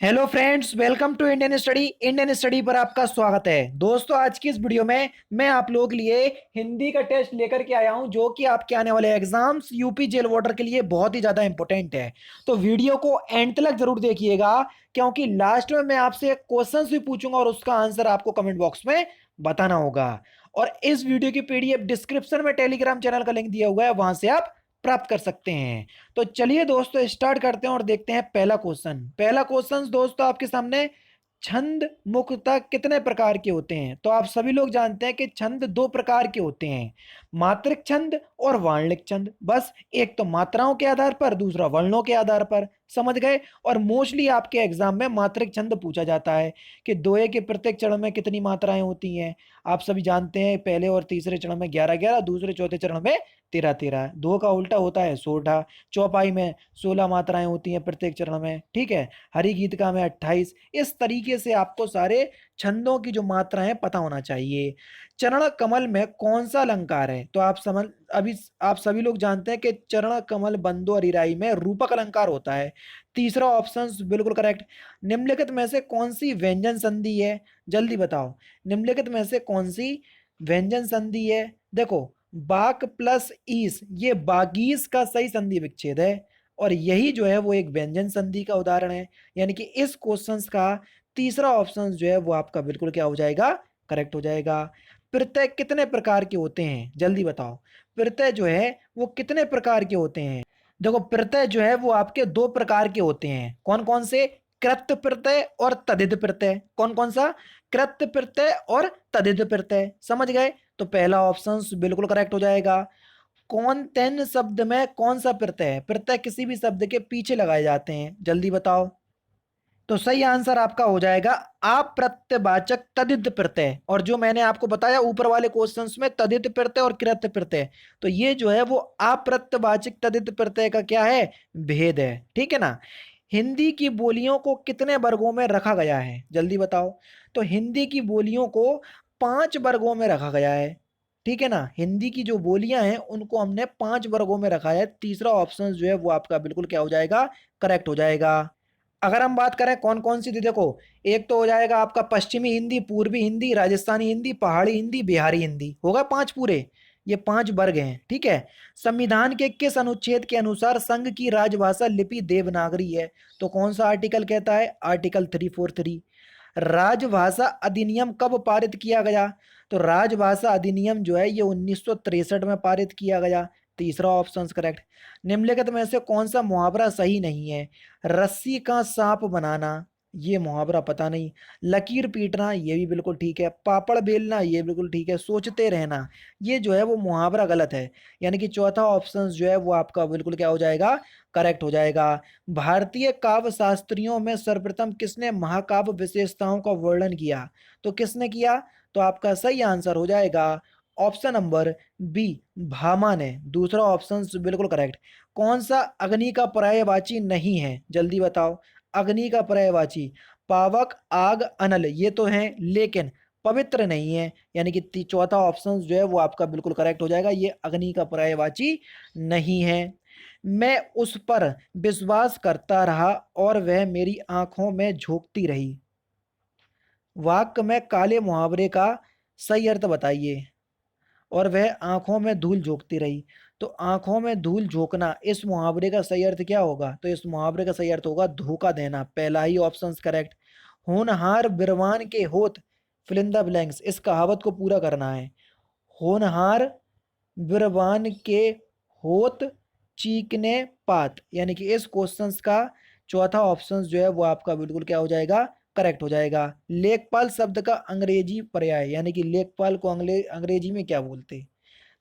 Hello friends, welcome to Indian study पर आपका स्वागत है। दोस्तों, आज की इस वीडियो में मैं आप लोगों के लिए हिंदी का टेस्ट लेकर के आया हूं, जो कि आपके आने वाले एग्जाम्स यूपी जेल वार्डर के लिए बहुत ही ज़्यादा इंपॉर्टेंट है। तो वीडियो को एंड तक जरूर देखिएगा, क्योंकि लास्ट में मैं आपसे एक क्वेश्चन भी पूछूंगा और उसका आंसर आपको कमेंट बॉक्स में बताना होगा। और इस वीडियो की पीडीएफ डिस्क्रिप्शन में टेलीग्राम चैनल का लिंक दिया हुआ है, वहां से आप प्राप्त कर सकते हैं। तो चलिए दोस्तों, स्टार्ट करते हैं और देखते हैं पहला क्वेश्चन दोस्तों आपके सामने। छंद मुख्यतः कितने प्रकार के होते हैं? तो आप सभी लोग जानते हैं कि छंद दो प्रकार के होते हैं, मात्रिक छंद और वार्णिक छंद। बस एक तो मात्राओं के आधार पर, दूसरा वर्णों के आधार पर। समझ गए? और मोस्टली आपके एग्जाम में मात्रिक छंद पूछा जाता है कि दोहे के प्रत्येक चरण में कितनी मात्राएं होती हैं। आप सभी जानते हैं, पहले और तीसरे चरण में 11 11, दूसरे चौथे चरण में 13 13। दो का उल्टा होता है 16। चौपाई में 16 मात्राएं होती हैं प्रत्येक चरण में। ठीक है। हरि गीतिका में 28। इस तरीके से आपको सारे छंदों की जो मात्राएं हैं पता होना चाहिए। चरण कमल में कौन सा अलंकार है? तो आप सभी लोग जानते हैं कि चरण कमल बंदो अरिराई में रूपक अलंकार होता है। तीसरा ऑप्शन बिल्कुल करेक्ट। निम्नलिखित में से कौन सी व्यंजन संधि है? जल्दी बताओ, निम्नलिखित में से कौन सी व्यंजन संधि है? देखो, बाक प्लस ईस, ये बागीस का सही संधि विच्छेद है, और यही जो है वो एक व्यंजन संधि का उदाहरण है। यानी कि इस क्वेश्चन का तीसरा ऑप्शन जो है वो आपका बिल्कुल क्या हो जाएगा? करेक्ट हो जाएगा। प्रत्यय कितने प्रकार के होते हैं? जल्दी बताओ, प्रत्यय जो है वो कितने प्रकार के होते हैं? देखो, प्रत्यय जो है वो आपके दो प्रकार के होते हैं। कौन कौन से? कृत प्रत्यय और तद्धित प्रत्यय। कौन कौन सा? कृत प्रत्यय और तद्धित प्रत्यय। समझ गए? तो पहला ऑप्शन बिल्कुल करेक्ट हो जाएगा। कौन तेन शब्द में कौन सा प्रत्यय है? प्रत्यय किसी भी शब्द के पीछे लगाए जाते हैं। जल्दी बताओ। तो सही आंसर आपका हो जाएगा अप्रत्यवाचक तद्धित प्रत्यय। और जो मैंने आपको बताया ऊपर वाले क्वेश्चंस में, तद्धित प्रत्यय और कृत प्रत्यय, तो ये जो है वो अप्रत्यवाचक तद्धित प्रत्यय का क्या है? भेद है। ठीक है ना। हिंदी की बोलियों को कितने वर्गों में रखा गया है? जल्दी बताओ। तो हिंदी की बोलियों को 5 वर्गों में रखा गया है। ठीक है ना। हिंदी की जो बोलियां हैं उनको हमने 5 वर्गों में रखा है। तीसरा ऑप्शन जो है वो आपका बिल्कुल क्या हो जाएगा? करेक्ट हो जाएगा। अगर हम बात करें कौन कौन सी थी, देखो, एक तो हो जाएगा आपका पश्चिमी हिंदी, पूर्वी हिंदी, राजस्थानी हिंदी, पहाड़ी हिंदी, बिहारी हिंदी। होगा 5 पूरे। ये 5 वर्ग हैं। ठीक है। संविधान के किस अनुच्छेद के अनुसार संघ की राजभाषा लिपि देवनागरी है? तो कौन सा आर्टिकल कहता है? आर्टिकल 343। राजभाषा अधिनियम कब पारित किया गया? तो राजभाषा अधिनियम जो है ये 1963 में पारित किया गया। तीसरा ऑप्शन करेक्ट। निम्नलिखित में से कौन सा मुहावरा सही नहीं है? रस्सी का सांप बनाना, ये मुहावरा पता नहीं। लकीर पीटना, ये भी बिल्कुल ठीक है। पापड़ बेलना, ये बिल्कुल ठीक है। सोचते रहना, ये जो है वो मुहावरा गलत है। यानी कि चौथा ऑप्शन जो है वो आपका बिल्कुल क्या हो जाएगा? करेक्ट हो जाएगा। भारतीय काव्य शास्त्रियों में सर्वप्रथम किसने महाकाव्य विशेषताओं का वर्णन किया? तो किसने किया? तो आपका सही आंसर हो जाएगा ऑप्शन नंबर बी, भामा ने। दूसरा ऑप्शन बिल्कुल करेक्ट। कौन सा अग्नि का पर्यायवाची नहीं है? जल्दी बताओ। अग्नि का पर्यायवाची पावक, आग, अनल, ये तो हैं, लेकिन पवित्र नहीं है। यानी कि चौथा ऑप्शन जो है वो आपका बिल्कुल करेक्ट हो जाएगा। ये अग्नि का पर्यायवाची नहीं है। मैं उस पर विश्वास करता रहा और वह मेरी आंखों में झोंकती रही। वाक्य में काले मुहावरे का सही अर्थ बताइए। और वह आंखों में धूल झोंकती रही। तो आंखों में धूल झोंकना, इस मुहावरे का सही अर्थ क्या होगा? तो इस मुहावरे का सही अर्थ होगा धोखा देना। पहला ही ऑप्शन करेक्ट। होनहार बिरवान के होत फिलिंदा ब्लैंक्स, इस कहावत को पूरा करना है। होनहार बिरबान के होत चीकने पात, यानी कि इस क्वेश्चन का चौथा ऑप्शन जो है वो आपका बिल्कुल क्या हो जाएगा? करेक्ट हो जाएगा। लेखपाल शब्द का अंग्रेजी पर्याय, यानी कि लेखपाल को अंग्रेजी में क्या बोलते?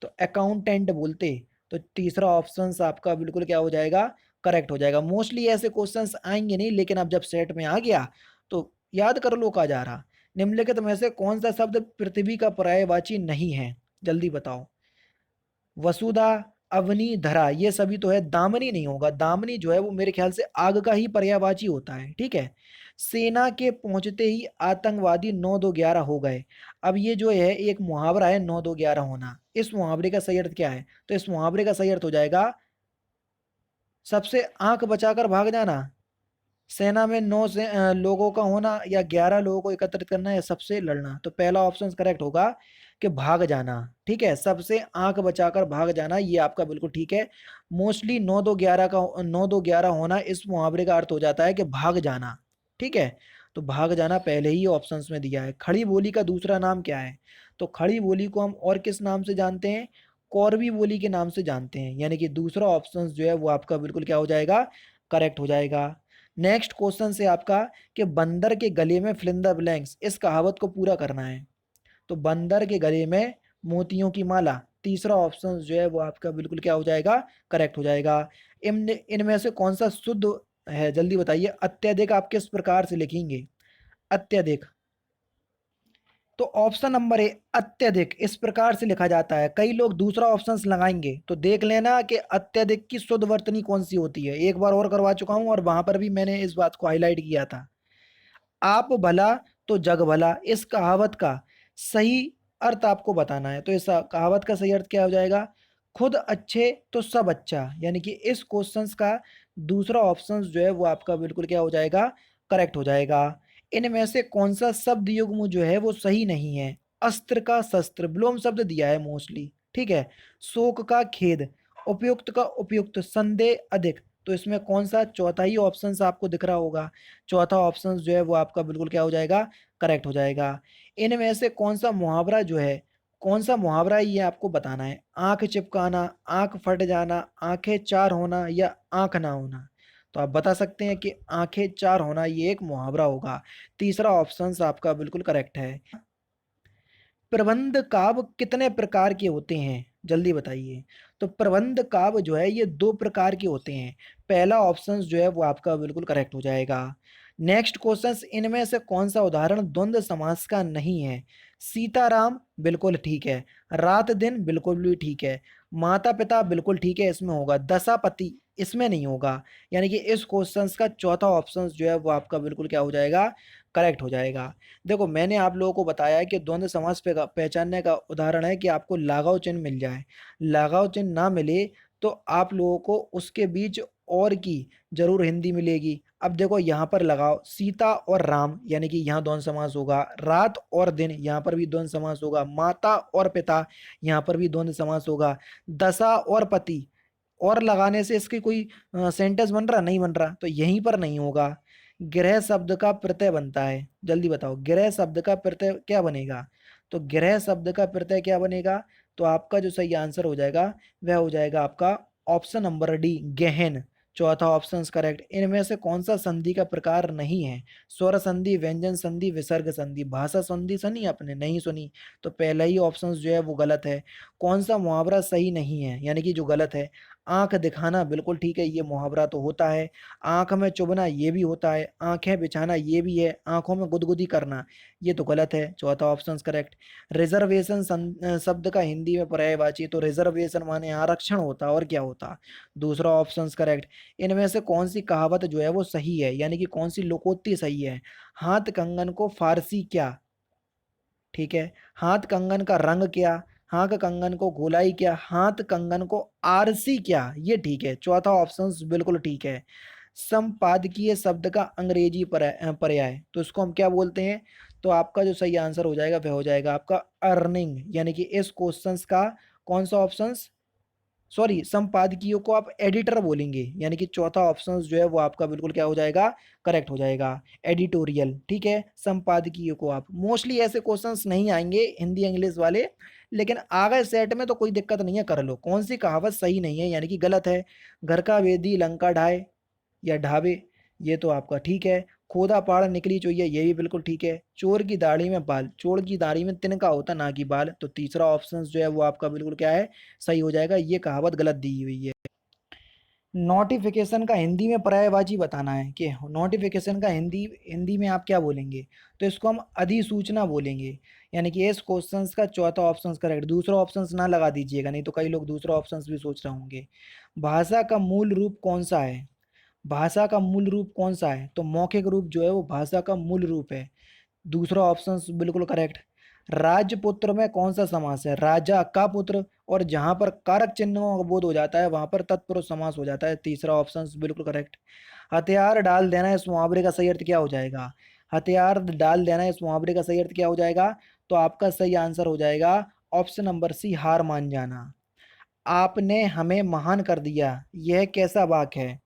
तो अकाउंटेंट बोलते। तो तीसरा ऑप्शन आपका बिल्कुल क्या हो जाएगा? करेक्ट हो जाएगा। मोस्टली ऐसे क्वेश्चंस आएंगे नहीं, लेकिन अब जब सेट में आ गया तो याद कर लो का जा रहा। निम्नलिखित में से कौन सा शब्द पृथ्वी का पर्यायवाची नहीं है? जल्दी बताओ। वसुधा, अवनी, धरा, ये सभी तो है। दामनी नहीं होगा। दामनी जो है वो मेरे ख्याल से आग का ही पर्यायवाची होता है। ठीक है। सेना के पहुंचते ही आतंकवादी 9 2 11 हो गए। अब ये जो है एक मुहावरा है 9 2 11 होना। इस मुहावरे का सही अर्थ क्या है? तो इस मुहावरे का सही अर्थ हो जाएगा सबसे आंख बचाकर भाग जाना। सेना में 9 से लोगों का होना या 11 लोगों को एकत्रित करना या सबसे लड़ना। तो पहला ऑप्शन करेक्ट होगा कि भाग जाना। ठीक है, सबसे आंख बचाकर भाग जाना, ये आपका बिल्कुल ठीक है। मोस्टली 9 2 11 होना इस मुहावरे का अर्थ हो जाता है कि भाग जाना। ठीक है, तो भाग जाना पहले ही ऑप्शंस में दिया है। खड़ी बोली का दूसरा नाम क्या है? तो खड़ी बोली को हम और किस नाम से जानते हैं? कौरवी बोली के नाम से जानते हैं, यानी कि दूसरा ऑप्शन जो है वो आपका बिल्कुल क्या हो जाएगा? करेक्ट हो जाएगा। नेक्स्ट क्वेश्चन से आपका कि बंदर के गले में फिल इन द ब्लैंक्स, इस कहावत को पूरा करना है। तो बंदर के गले में मोतियों की माला, तीसरा ऑप्शन जो है वो आपका बिल्कुल क्या हो जाएगा? करेक्ट हो जाएगा। इनमें से कौन सा शुद्ध है, जल्दी बताइए। अत्यधिक आप किस प्रकार से लिखेंगे? अत्यधिक, तो ऑप्शन नंबर ए अत्यधिक इस प्रकार से लिखा जाता है। कई लोग दूसरा ऑप्शन लगाएंगे, तो देख लेना कि अत्यधिक की शुद्ध वर्तनी कौन सी होती है। एक बार और करवा चुका हूं और वहां पर भी मैंने इस बात को हाईलाइट किया था। आप भला तो जग भला, इस कहावत का सही अर्थ आपको बताना है। तो इस कहावत का सही अर्थ क्या हो जाएगा? खुद अच्छे तो सब अच्छा, यानी कि इस क्वेश्चंस का दूसरा ऑप्शन जो है वो आपका बिल्कुल क्या हो जाएगा? करेक्ट हो जाएगा। इनमें से कौन सा शब्द युग्म जो है वो सही नहीं है? अस्त्र का शस्त्र, विलोम शब्द दिया है मोस्टली। ठीक है, शोक का खेद, उपयुक्त का उपयुक्त, संदेह अधिक। तो इसमें कौन सा चौथा ही ऑप्शन आपको दिख रहा होगा? चौथा ऑप्शन जो है वो आपका बिल्कुल क्या हो जाएगा? करेक्ट हो जाएगा। इनमें से कौन सा मुहावरा जो है, कौन सा मुहावरा है, ये आपको बताना है। आंख चिपकाना, आंख फट जाना, आंखें चार होना या आंख ना होना। तो आप बता सकते हैं कि आंखें चार होना ये एक मुहावरा होगा। तीसरा ऑप्शन आपका बिल्कुल करेक्ट है। प्रबंध काव्य कितने प्रकार के होते हैं, जल्दी बताइए। तो प्रबंध काव्य जो है ये दो प्रकार के होते हैं। पहला ऑप्शन जो है वो आपका बिल्कुल करेक्ट हो जाएगा। नेक्स्ट क्वेश्चन, इनमें से कौन सा उदाहरण द्वंद्व समास का नहीं है? सीताराम बिल्कुल ठीक है, रात दिन बिल्कुल भी ठीक है, माता पिता बिल्कुल ठीक है, इसमें होगा। दशापति इसमें नहीं होगा, यानी कि इस क्वेश्चन का चौथा ऑप्शन जो है वो आपका बिल्कुल क्या हो जाएगा? करेक्ट हो जाएगा। देखो, मैंने आप लोगों को बताया है कि द्वंद्व समास पे पहचानने का उदाहरण है कि आपको लगाव चिन्ह मिल जाए। लगाव चिन्ह ना मिले तो आप लोगों को उसके बीच और की जरूर हिंदी मिलेगी। अब देखो, यहाँ पर लगाओ सीता और राम, यानी कि यहाँ द्वंद्व समास होगा। रात और दिन, यहाँ पर भी द्वंद्व समास होगा। माता और पिता, यहाँ पर भी द्वंद्व समास होगा। दशा और पति, और लगाने से इसकी कोई सेंटेंस बन रहा? नहीं बन रहा, तो यहीं पर नहीं होगा। गृह शब्द का प्रत्यय बनता है, जल्दी बताओ गृह शब्द का प्रत्यय क्या बनेगा? तो गृह शब्द का प्रत्यय क्या बनेगा? तो आपका जो सही आंसर हो जाएगा वह हो जाएगा आपका ऑप्शन नंबर डी, गहन। चौथा ऑप्शन करेक्ट। इनमें से कौन सा संधि का प्रकार नहीं है? स्वर संधि, व्यंजन संधि, विसर्ग संधि। भाषा संधि सुनी आपने? नहीं सुनी, तो पहला ही ऑप्शन जो है वो गलत है। कौन सा मुहावरा सही नहीं है, यानी कि जो गलत है? आंख दिखाना बिल्कुल ठीक है, ये मुहावरा तो होता है। आंख में चुभना ये भी होता है। आंखें बिछाना ये भी है। आंखों में गुदगुदी करना ये तो गलत है। चौथा ऑप्शन करेक्ट। रिजर्वेशन शब्द का हिंदी में पर्यायवाची, तो रिजर्वेशन माने आरक्षण होता, और क्या होता? दूसरा ऑप्शन करेक्ट। इनमें से कौन सी कहावत जो है वो सही है, यानी कि कौन सी लोकोक्ति सही है? हाथ कंगन को फारसी क्या? ठीक है, हाथ कंगन का रंग क्या? हाथ कंगन को गोलाई क्या? हाथ कंगन को आरसी क्या? ये ठीक है, चौथा ऑप्शन बिल्कुल ठीक है। संपादकीय शब्द का अंग्रेजी पर्याय, तो इसको हम क्या बोलते हैं? तो आपका जो सही आंसर हो जाएगा वह हो जाएगा आपका अर्निंग, यानी कि इस क्वेश्चंस का कौन सा ऑप्शन, सॉरी, संपादकीयों को आप एडिटर बोलेंगे, यानी कि चौथा ऑप्शन जो है वो आपका बिल्कुल क्या हो जाएगा? करेक्ट हो जाएगा, एडिटोरियल। ठीक है, संपादकीयों को आप मोस्टली ऐसे क्वेश्चंस नहीं आएंगे हिंदी इंग्लिश वाले, लेकिन आ गए सेट में तो कोई दिक्कत नहीं है, कर लो। कौन सी कहावत सही नहीं है, यानी कि गलत है? घर का वेदी लंका ढाए या ढाबे, ये तो आपका ठीक है। खोदा पहाड़ निकली चोइया, ये भी बिल्कुल ठीक है। चोर की दाढ़ी में बाल, चोर की दाढ़ी में तिनका होता ना कि बाल, तो तीसरा ऑप्शन जो है वो आपका बिल्कुल क्या है? सही हो जाएगा। ये कहावत गलत दी हुई है। नोटिफिकेशन का हिंदी में पर्यायवाची बताना है कि नोटिफिकेशन का हिंदी हिंदी में आप क्या बोलेंगे? तो इसको हम अधिसूचना बोलेंगे, यानी कि इस क्वेश्चन का चौथा ऑप्शन करेक्ट। दूसरा ऑप्शन ना लगा दीजिएगा, नहीं तो कई लोग दूसरा ऑप्शन भी सोच रहे होंगे। भाषा का मूल रूप कौन सा है? भाषा का मूल रूप कौन सा है? तो मौखिक रूप जो है वो भाषा का मूल रूप है। दूसरा ऑप्शन बिल्कुल करेक्ट। राजपुत्र में कौन सा समास है? राजा का पुत्र, और जहां पर कारक चिन्हों का बोध हो जाता है वहां पर तत्पुरुष समास हो जाता है। तीसरा ऑप्शन बिल्कुल करेक्ट। हथियार डाल देना इस मुहावरे का सही अर्थ क्या हो जाएगा? हथियार डाल देना इस मुहावरे का सही अर्थ क्या हो जाएगा? तो आपका सही आंसर हो जाएगा ऑप्शन नंबर सी, हार मान जाना। आपने हमें महान कर दिया, यह कैसा वाक्य है?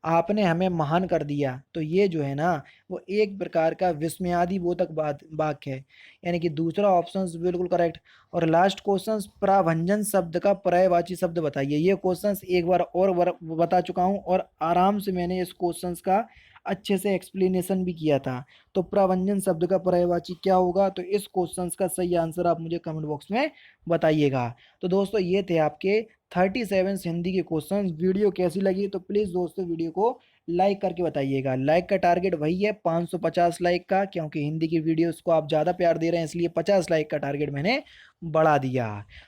आपने हमें महान कर दिया, तो ये जो है ना वो एक प्रकार का विस्मयादि बोधक बात वाक्य है, यानी कि दूसरा ऑप्शन बिल्कुल करेक्ट। और लास्ट क्वेश्चन, प्राभंजन शब्द का पर्यायवाची शब्द बताइए। ये क्वेश्चन एक बार और बता चुका हूँ और आराम से मैंने इस क्वेश्चन का अच्छे से एक्सप्लेनेशन भी किया था। तो प्रभंजन शब्द का पर्यायवाची क्या होगा? तो इस क्वेश्चन का सही आंसर आप मुझे कमेंट बॉक्स में बताइएगा। तो दोस्तों ये थे आपके 37 हिंदी के क्वेश्चन। वीडियो कैसी लगी तो प्लीज़ दोस्तों वीडियो को लाइक करके बताइएगा। लाइक का टारगेट वही है 550 लाइक का, क्योंकि हिंदी की वीडियोस को आप ज़्यादा प्यार दे रहे हैं, इसलिए 50 लाइक का टारगेट मैंने बढ़ा दिया।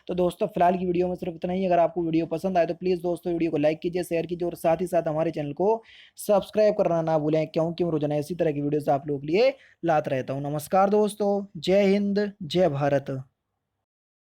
तो दोस्तों फिलहाल की वीडियो में सिर्फ इतना ही। अगर आपको वीडियो पसंद आए तो प्लीज़ दोस्तों वीडियो को लाइक कीजिए, शेयर कीजिए और साथ ही साथ हमारे चैनल को सब्सक्राइब करना ना भूलें, क्योंकि मैं रोजाना इसी तरह की वीडियोस आप लोगों के लिए लाता रहता हूँ। नमस्कार दोस्तों, जय हिंद, जय भारत।